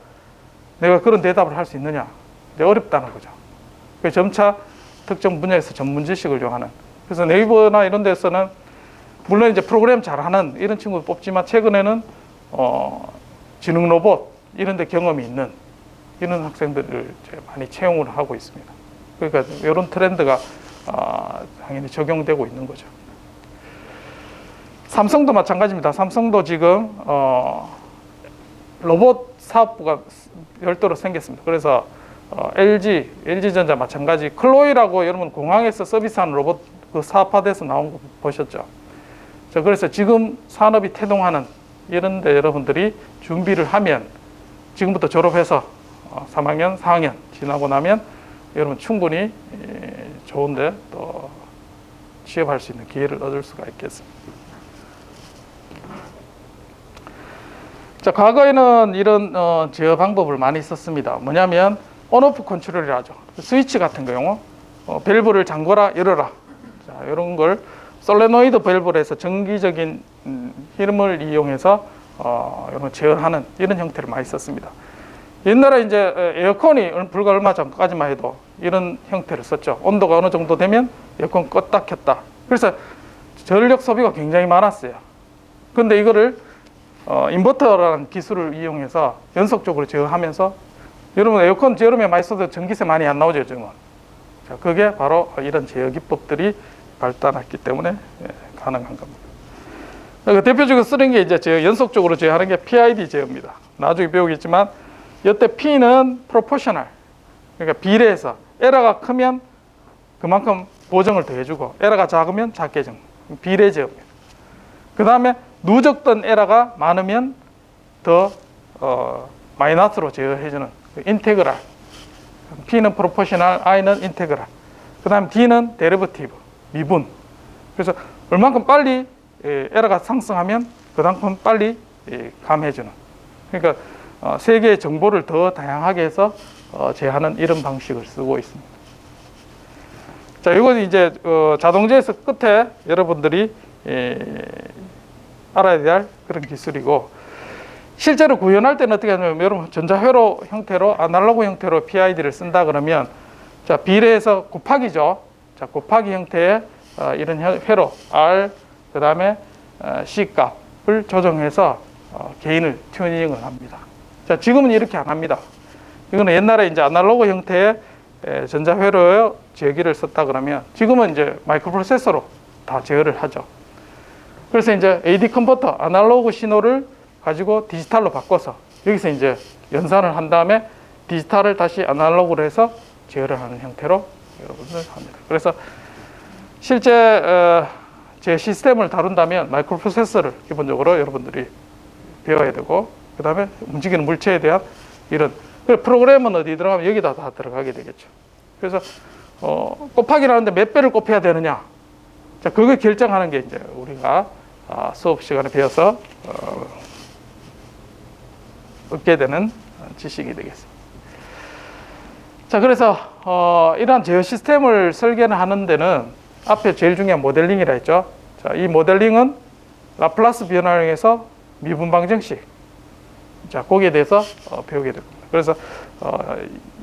내가 그런 대답을 할 수 있느냐? 어렵다는 거죠. 그래서 점차 특정 분야에서 전문 지식을 요하는. 그래서 네이버나 이런 데서는 물론 이제 프로그램 잘하는 이런 친구를 뽑지만 최근에는 지능 로봇 이런 데 경험이 있는 이런 학생들을 많이 채용을 하고 있습니다. 그러니까 이런 트렌드가 당연히 적용되고 있는 거죠. 삼성도 마찬가지입니다. 삼성도 지금 로봇 사업부가 별도로 생겼습니다. 그래서 LG전자 마찬가지 클로이라고 여러분 공항에서 서비스하는 로봇 그 사업화돼서 나온 거 보셨죠? 자, 그래서 지금 산업이 태동하는 이런 데 여러분들이 준비를 하면 지금부터 졸업해서 3학년, 4학년 지나고 나면 여러분 충분히 좋은데 또 취업할 수 있는 기회를 얻을 수가 있겠습니다. 자, 과거에는 이런 제어 방법을 많이 썼습니다. 뭐냐면 온오프 컨트롤이라 하죠. 스위치 같은 경우 밸브를 잠궈라 열어라. 자, 이런 걸 솔레노이드 밸브를 해서 정기적인 흐름을 이용해서 이런 제어하는 이런 형태를 많이 썼습니다. 옛날에 이제 에어컨이 불과 얼마 전까지만 해도 이런 형태를 썼죠. 온도가 어느 정도 되면 에어컨 껐다 켰다. 그래서 전력 소비가 굉장히 많았어요. 그런데 이거를 인버터라는 기술을 이용해서 연속적으로 제어하면서 여러분 에어컨 여름에 많이 써도 전기세 많이 안 나오죠, 지금은. 자, 그게 바로 이런 제어 기법들이 발달했기 때문에 가능한 겁니다. 그러니까 대표적으로 쓰는 게 이제 제어, 연속적으로 제어하는 게 PID 제어입니다. 나중에 배우겠지만 이때 P는 프로포셔널, 그러니까 비례해서 에러가 크면 그만큼 보정을 더 해주고 에러가 작으면 작게 해주는 비례 제어입니다. 그 다음에 누적된 에러가 많으면 더 마이너스로 제어해주는 인테그랄. P는 프로포셔널, I는 인테그랄. 그 다음 D는 데리버티브, 미분. 그래서 얼만큼 빨리 에러가 상승하면 그만큼 빨리 감해주는. 그러니까 세 개의 정보를 더 다양하게 해서 제어하는 이런 방식을 쓰고 있습니다. 자, 이건 이제 자동제에서 끝에 여러분들이 알아야 될 그런 기술이고, 실제로 구현할 때는 어떻게 하냐면 여러분 전자회로 형태로 아날로그 형태로 PID를 쓴다 그러면 자, 비례해서 곱하기죠. 자, 곱하기 형태의 이런 회로 R 그 다음에 C 값을 조정해서 게인을 튜닝을 합니다. 자, 지금은 이렇게 안 합니다. 이거는 옛날에 이제 아날로그 형태의 전자회로의 제어기를 썼다 그러면 지금은 이제 마이크로 프로세서로 다 제어를 하죠. 그래서 이제 AD 컨버터 아날로그 신호를 가지고 디지털로 바꿔서 여기서 이제 연산을 한 다음에 디지털을 다시 아날로그로 해서 제어를 하는 형태로 여러분들 합니다. 그래서 실제 제 시스템을 다룬다면 마이크로 프로세서를 기본적으로 여러분들이 배워야 되고, 그 다음에 움직이는 물체에 대한 이런 프로그램은 어디 들어가면 여기다 다 들어가게 되겠죠. 그래서 곱하기를 하는데 몇 배를 곱해야 되느냐, 자, 그걸 결정하는 게 이제 우리가 수업 시간에 배워서 얻게 되는 지식이 되겠습니다. 자, 그래서 이러한 제어 시스템을 설계를 하는 데는 앞에 제일 중요한 모델링이라 했죠. 자, 자, 이 모델링은 라플라스 변화량에서 미분 방정식. 자, 거기에 대해서 배우게 됩니다. 그래서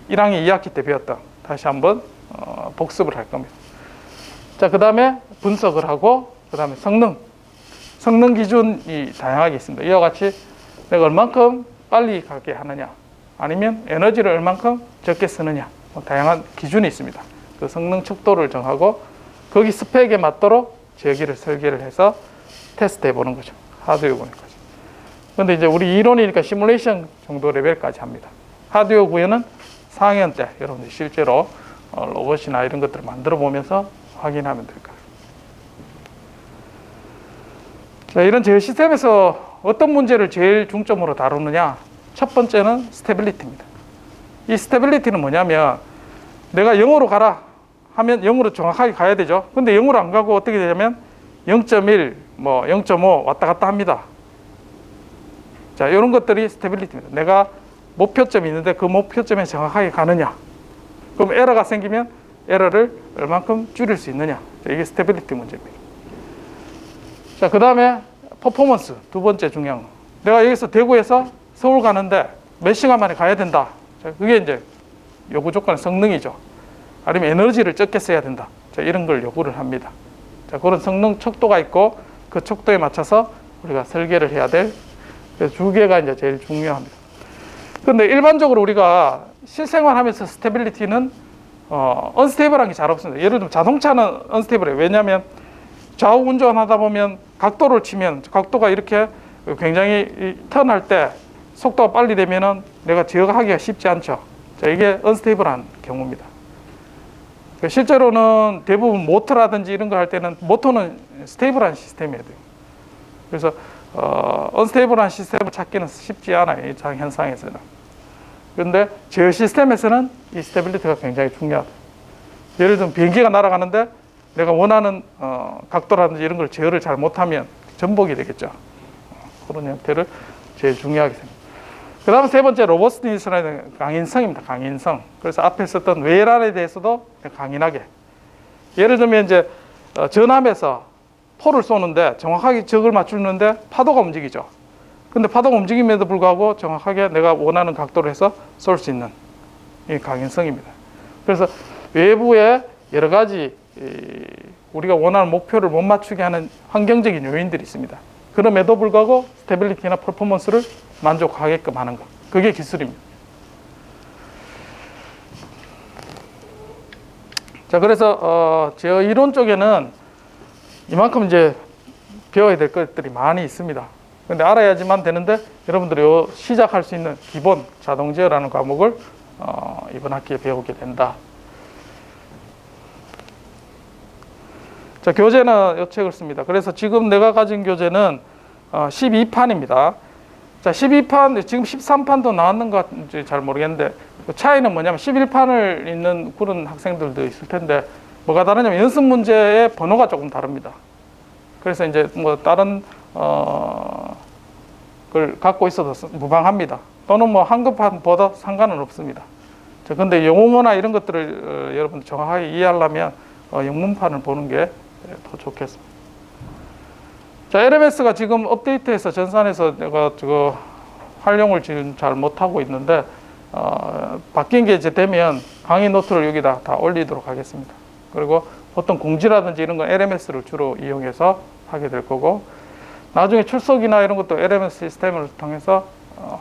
1학년 2학기 때 배웠던 다시 한번 복습을 할 겁니다. 자, 그 다음에 분석을 하고 그 다음에 성능 기준이 다양하게 있습니다. 이와 같이 내가 얼만큼 빨리 가게 하느냐 아니면 에너지를 얼만큼 적게 쓰느냐 다양한 기준이 있습니다. 그 성능 척도를 정하고 거기 스펙에 맞도록 제어기를 설계를 해서 테스트 해보는 거죠. 하드웨어 구현까지. 그런데 이제 우리 이론이니까 시뮬레이션 정도 레벨까지 합니다. 하드웨어 구현은 4학년 때 여러분들 실제로 로봇이나 이런 것들을 만들어 보면서 확인하면 될 거예요. 자, 이런 제어 시스템에서 어떤 문제를 제일 중점으로 다루느냐? 첫 번째는 스테빌리티입니다. 이 스테빌리티는 뭐냐면 내가 0으로 가라 하면 0으로 정확하게 가야 되죠. 근데 0으로 안 가고 어떻게 되냐면 0.1, 뭐 0.5 왔다 갔다 합니다. 자, 이런 것들이 스테빌리티입니다. 내가 목표점이 있는데 그 목표점에 정확하게 가느냐. 그럼 에러가 생기면 에러를 얼만큼 줄일 수 있느냐. 자, 이게 스테빌리티 문제입니다. 자, 그 다음에 퍼포먼스, 두 번째 중요한 거. 내가 여기서 대구에서 서울 가는데 몇 시간 만에 가야 된다. 자, 그게 이제 요구 조건의 성능이죠. 아니면 에너지를 적게 써야 된다. 자, 이런 걸 요구를 합니다. 자, 그런 성능 척도가 있고 그 척도에 맞춰서 우리가 설계를 해야 될 두 개가 이제 제일 중요합니다. 그런데 일반적으로 우리가 실생활하면서 스테빌리티는 언스테이블한 게 잘 없습니다. 예를 들면 자동차는 언스테이블해요. 왜냐하면 좌우 운전하다 보면 각도를 치면 각도가 이렇게 굉장히 턴할 때 속도가 빨리 되면은 내가 제어하기가 쉽지 않죠. 자, 이게 언스테이블한 경우입니다. 실제로는 대부분 모터라든지 이런 거 할 때는 모터는 스테이블한 시스템이어야 돼요. 그래서 언스테이블한 시스템을 찾기는 쉽지 않아요. 이 현상에서는. 그런데 제어 시스템에서는 이 스테빌리티가 굉장히 중요하다. 예를 들면 비행기가 날아가는데 내가 원하는 각도라든지 이런 걸 제어를 잘 못하면 전복이 되겠죠. 그런 형태를 제일 중요하게 생각합니다. 그 다음 세 번째 로버스티니스라는 강인성입니다. 강인성. 그래서 앞에 썼던 외란에 대해서도 강인하게. 예를 들면 이제 전함에서 포를 쏘는데 정확하게 적을 맞추는데 파도가 움직이죠. 근데 파도가 움직임에도 불구하고 정확하게 내가 원하는 각도로 해서 쏠 수 있는 이 강인성입니다. 그래서 외부에 여러 가지 우리가 원하는 목표를 못 맞추게 하는 환경적인 요인들이 있습니다. 그럼에도 불구하고 스테빌리티나 퍼포먼스를 만족하게끔 하는 것. 그게 기술입니다. 자, 그래서 제어 이론 쪽에는 이만큼 이제 배워야 될 것들이 많이 있습니다. 근데 알아야지만 되는데 여러분들이 시작할 수 있는 기본 자동 제어라는 과목을 이번 학기에 배우게 된다. 자, 교재는 이 책을 씁니다. 그래서 지금 내가 가진 교재는 12판입니다. 자, 12판, 지금 13판도 나왔는 것 같은지 잘 모르겠는데 그 차이는 뭐냐면 11판을 읽는 그런 학생들도 있을 텐데 뭐가 다르냐면 연습 문제의 번호가 조금 다릅니다. 그래서 이제 뭐 다른 걸 갖고 있어도 무방합니다. 또는 뭐 한급판보다 상관은 없습니다. 자, 근데 용어나 이런 것들을 여러분들 정확하게 이해하려면 영문판을 보는 게 더 좋겠습니다. 자, LMS가 지금 업데이트해서 전산에서 내가 저거 활용을 지금 잘 못하고 있는데 바뀐 게 이제 되면 강의 노트를 여기다 다 올리도록 하겠습니다. 그리고 어떤 공지라든지 이런 건 LMS를 주로 이용해서 하게 될 거고 나중에 출석이나 이런 것도 LMS 시스템을 통해서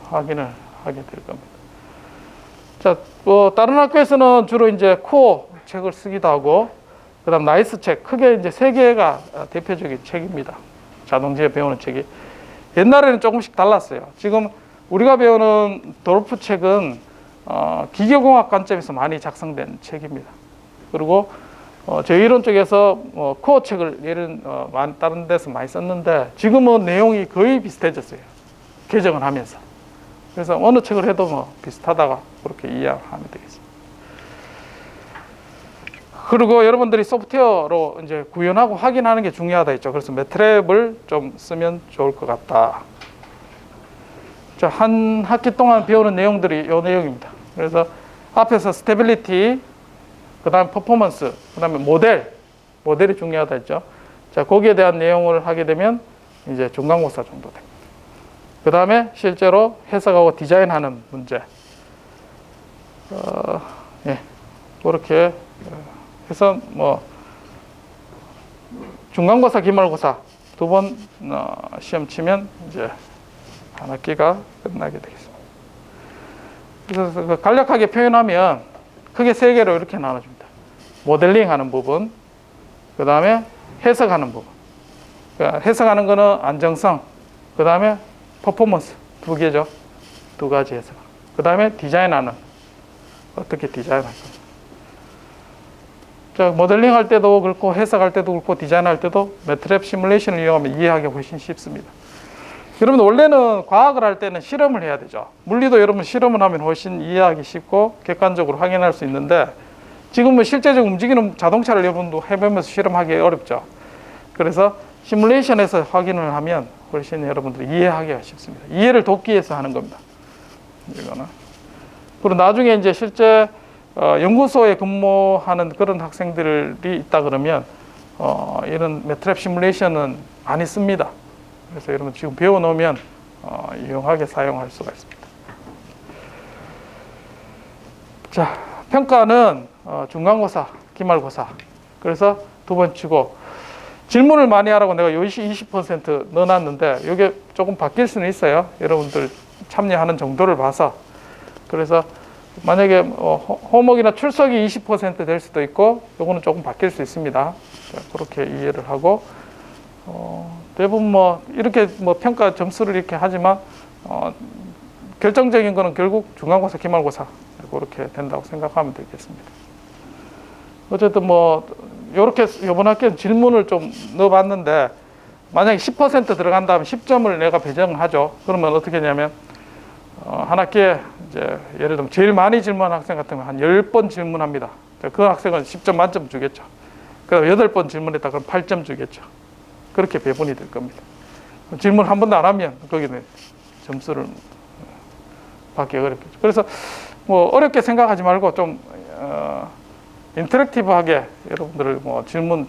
확인을 하게 될 겁니다. 자, 뭐 다른 학교에서는 주로 이제 코어 책을 쓰기도 하고 그다음 나이스 책 크게 이제 세 개가 대표적인 책입니다. 자동제어 배우는 책이 옛날에는 조금씩 달랐어요. 지금 우리가 배우는 도르프 책은 기계공학 관점에서 많이 작성된 책입니다. 그리고 저희 이론 쪽에서 코어 책을 다른 데서 많이 썼는데 지금은 내용이 거의 비슷해졌어요. 개정을 하면서. 그래서 어느 책을 해도 뭐 비슷하다가 그렇게 이해하면 되겠습니다. 그리고 여러분들이 소프트웨어로 이제 구현하고 확인하는 게 중요하다 했죠. 그래서 매트랩을 좀 쓰면 좋을 것 같다. 자, 한 학기 동안 배우는 내용들이 이 내용입니다. 그래서 앞에서 스테빌리티, 그 다음에 퍼포먼스, 그 다음에 모델이 중요하다 했죠. 자, 거기에 대한 내용을 하게 되면 이제 중간고사 정도 됩니다. 그 다음에 실제로 해석하고 디자인하는 문제. 예, 그렇게 해서 뭐 중간고사, 기말고사 두 번 시험 치면 이제 한 학기가 끝나게 되겠습니다. 그래서 간략하게 표현하면 크게 세 개로 이렇게 나눠줍니다. 모델링하는 부분, 그 다음에 해석하는 부분. 그러니까 해석하는 거는 안정성, 그 다음에 퍼포먼스 두 개죠. 두 가지 해석. 그 다음에 디자인하는 어떻게 디자인할 까. 자, 모델링 할 때도 그렇고 해석할 때도 그렇고 디자인할 때도 매트랩 시뮬레이션을 이용하면 이해하기 훨씬 쉽습니다. 여러분 원래는 과학을 할 때는 실험을 해야 되죠. 물리도 여러분 실험을 하면 훨씬 이해하기 쉽고 객관적으로 확인할 수 있는데 지금은 실제적으로 움직이는 자동차를 여러분도 해보면서 실험하기 어렵죠. 그래서 시뮬레이션에서 확인을 하면 훨씬 여러분들이 이해하기가 쉽습니다. 이해를 돕기 위해서 하는 겁니다. 이거는. 그리고 나중에 이제 실제 연구소에 근무하는 그런 학생들이 있다 그러면 이런 매트랩 시뮬레이션은 많이 씁니다. 그래서 여러분 지금 배워놓으면 유용하게 사용할 수가 있습니다. 자, 평가는 중간고사, 기말고사. 그래서 두 번 치고 질문을 많이 하라고 내가 20% 넣어놨는데 이게 조금 바뀔 수는 있어요. 여러분들 참여하는 정도를 봐서. 그래서 만약에 호목이나 출석이 20% 될 수도 있고 요거는 조금 바뀔 수 있습니다. 자, 그렇게 이해를 하고 대부분 뭐 이렇게 뭐 평가 점수를 이렇게 하지만 결정적인 거는 결국 중간고사, 기말고사 그렇게 된다고 생각하면 되겠습니다. 어쨌든 뭐 이렇게 이번 학기는 질문을 좀 넣어봤는데 만약에 10% 들어간다면 10점을 내가 배정을 하죠. 그러면 어떻게 하냐면 한 학기에 이제 예를 들면 제일 많이 질문한 학생 같은 경우는 한 10번 질문합니다. 그 학생은 10점 만점 주겠죠. 그럼 8번 질문했다 그럼 8점 주겠죠. 그렇게 배분이 될 겁니다. 질문 한 번도 안 하면 거기는 점수를 받기 어렵겠죠. 그래서 뭐 어렵게 생각하지 말고 좀 인터랙티브하게 여러분들 뭐 질문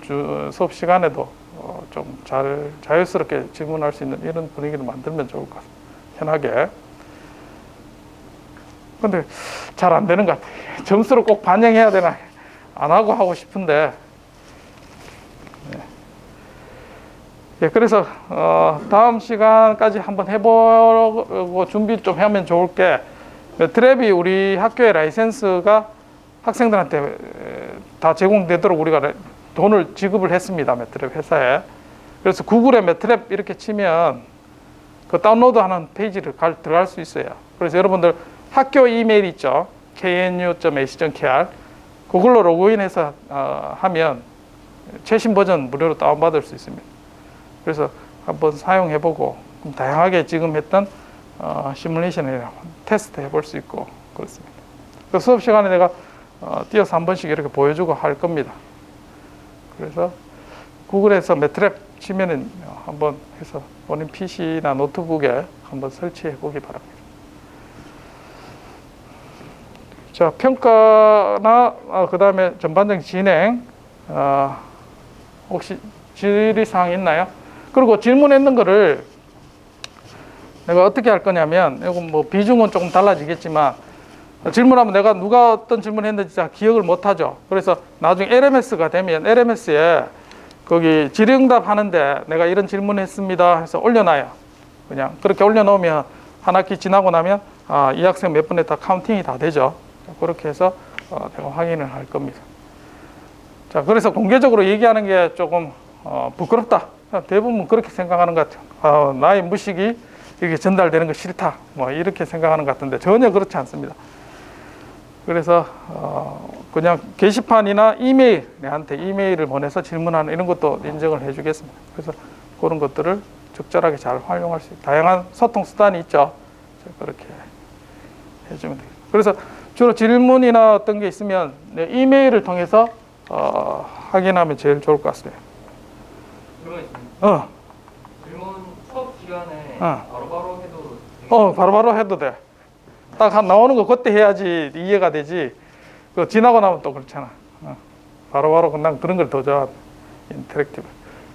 수업 시간에도 좀 자유스럽게 질문할 수 있는 이런 분위기를 만들면 좋을 것 같습니다. 편하게. 근데 잘 안 되는 것 같아요. 점수를 꼭 반영해야 되나 안 하고 싶은데. 예, 그래서 다음 시간까지 한번 해보고 준비 좀 하면 좋을 게 매트랩이 우리 학교의 라이센스가 학생들한테 다 제공되도록 우리가 돈을 지급을 했습니다. 매트랩 회사에. 그래서 구글에 매트랩 이렇게 치면 그 다운로드하는 페이지를 들어갈 수 있어요. 그래서 여러분들 학교 이메일 있죠. knu.ac.kr 그걸로 로그인해서 하면 최신 버전 무료로 다운받을 수 있습니다. 그래서 한번 사용해보고 다양하게 지금 했던 시뮬레이션을 테스트 해볼 수 있고 그렇습니다. 그 수업 시간에 내가 띄어서 한 번씩 이렇게 보여주고 할 겁니다. 그래서 구글에서 매트랩 치면은 한번 해서 본인 PC나 노트북에 한번 설치해 보기 바랍니다. 자, 평가나 그 다음에 전반적인 진행 혹시 질의사항 있나요? 그리고 질문했는 거를 내가 어떻게 할 거냐면 이건 뭐 비중은 조금 달라지겠지만 질문하면 내가 누가 어떤 질문을 했는지 잘 기억을 못 하죠. 그래서 나중에 LMS가 되면 LMS에 거기 질의응답 하는데 내가 이런 질문했습니다 해서 올려놔요. 그냥 그렇게 올려놓으면 한 학기 지나고 나면 이 학생 몇 번에 다 카운팅이 다 되죠. 그렇게 해서 제가 확인을 할 겁니다. 자, 그래서 공개적으로 얘기하는 게 조금 부끄럽다. 대부분 그렇게 생각하는 것 같아요. 나의 무식이 이렇게 전달되는 거 싫다. 뭐 이렇게 생각하는 것 같은데 전혀 그렇지 않습니다. 그래서 그냥 게시판이나 이메일, 내한테 이메일을 보내서 질문하는 이런 것도 인정을 해주겠습니다. 그래서 그런 것들을 적절하게 잘 활용할 수 있는 다양한 소통 수단이 있죠. 그렇게 해주면 되겠습니다. 그래서 주로 질문이나 어떤 게 있으면 이메일을 통해서 확인하면 제일 좋을 것 같습니다. 질문 있습니다. 질문 수업 시간에 바로바로 해도 되겠어요? 바로바로 해도 돼. 딱 나오는 거 그때 해야지 이해가 되지. 그 지나고 나면 또 그렇잖아. 바로바로 그냥 그런 걸 더 좋아. 인터랙티브.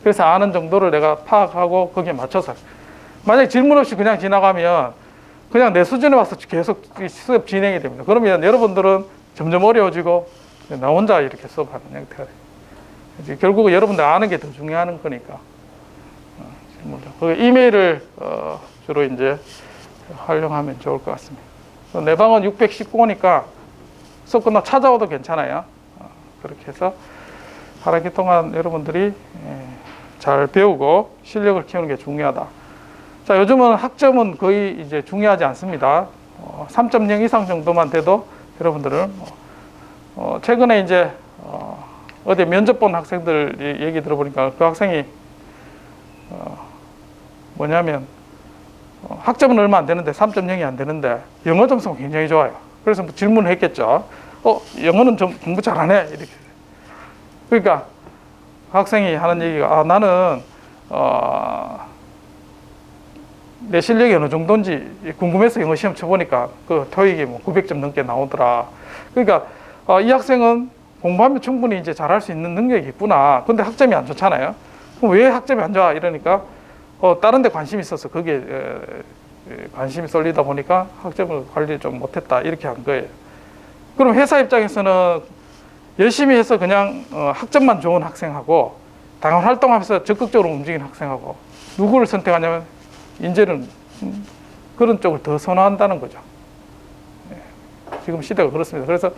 그래서 아는 정도를 내가 파악하고 거기에 맞춰서. 만약에 질문 없이 그냥 지나가면 그냥 내 수준에 와서 계속 수업 진행이 됩니다. 그러면 여러분들은 점점 어려워지고 나 혼자 이렇게 수업하는 형태가 돼요. 결국은 여러분들 아는 게 더 중요한 거니까. 이메일을 주로 이제 활용하면 좋을 것 같습니다. 내 방은 619호니까 수업 끝나고 찾아와도 괜찮아요. 그렇게 해서 한 학기 동안 여러분들이 잘 배우고 실력을 키우는 게 중요하다. 자, 요즘은 학점은 거의 이제 중요하지 않습니다. 3.0 이상 정도만 돼도 여러분들은 최근에 이제 어디 면접 본 학생들 얘기 들어보니까 그 학생이 뭐냐면 학점은 얼마 안 되는데 3.0이 안 되는데 영어 점수가 굉장히 좋아요. 그래서 뭐 질문을 했겠죠. 영어는 좀 공부 잘하네 이렇게. 그러니까 그 학생이 하는 얘기가 나는 내 실력이 어느 정도인지 궁금해서 영어 시험 쳐보니까 그 토익이 뭐 900점 넘게 나오더라. 그러니까 이 학생은 공부하면 충분히 이제 잘할 수 있는 능력이 있구나. 근데 학점이 안 좋잖아요. 그럼 왜 학점이 안 좋아? 이러니까 다른 데 관심이 있어서 거기에 관심이 쏠리다 보니까 학점을 관리 좀 못했다. 이렇게 한 거예요. 그럼 회사 입장에서는 열심히 해서 그냥 학점만 좋은 학생하고 당연 활동하면서 적극적으로 움직이는 학생하고 누구를 선택하냐면 이제는 그런 쪽을 더 선호한다는 거죠. 지금 시대가 그렇습니다. 그래서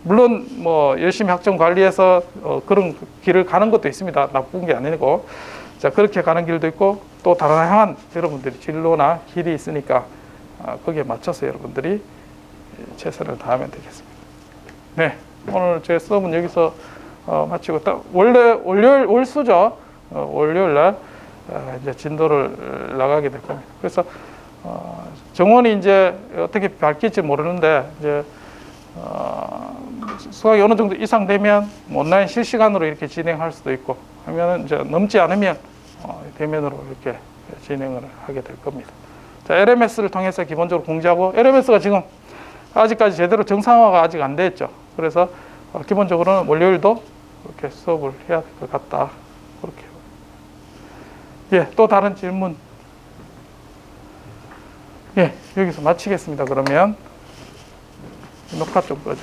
물론 뭐 열심히 학점 관리해서 그런 길을 가는 것도 있습니다. 나쁜 게 아니고 자 그렇게 가는 길도 있고 또 다양한 여러분들이 진로나 길이 있으니까 거기에 맞춰서 여러분들이 최선을 다하면 되겠습니다. 네, 오늘 제 수업은 여기서 마치고 원래 월수죠. 월요일 날 이제 진도를 나가게 될 겁니다. 그래서 정원이 이제 어떻게 밝힐지 모르는데 이제 수학이 어느 정도 이상 되면 온라인 실시간으로 이렇게 진행할 수도 있고 하면 이제 넘지 않으면 대면으로 이렇게 진행을 하게 될 겁니다. 자, LMS를 통해서 기본적으로 공지하고 LMS가 지금 아직까지 제대로 정상화가 아직 안 됐죠. 그래서 기본적으로는 월요일도 이렇게 수업을 해야 될 것 같다. 그렇게. 예, 또 다른 질문. 예, 여기서 마치겠습니다. 그러면 녹화 좀 꺼줘.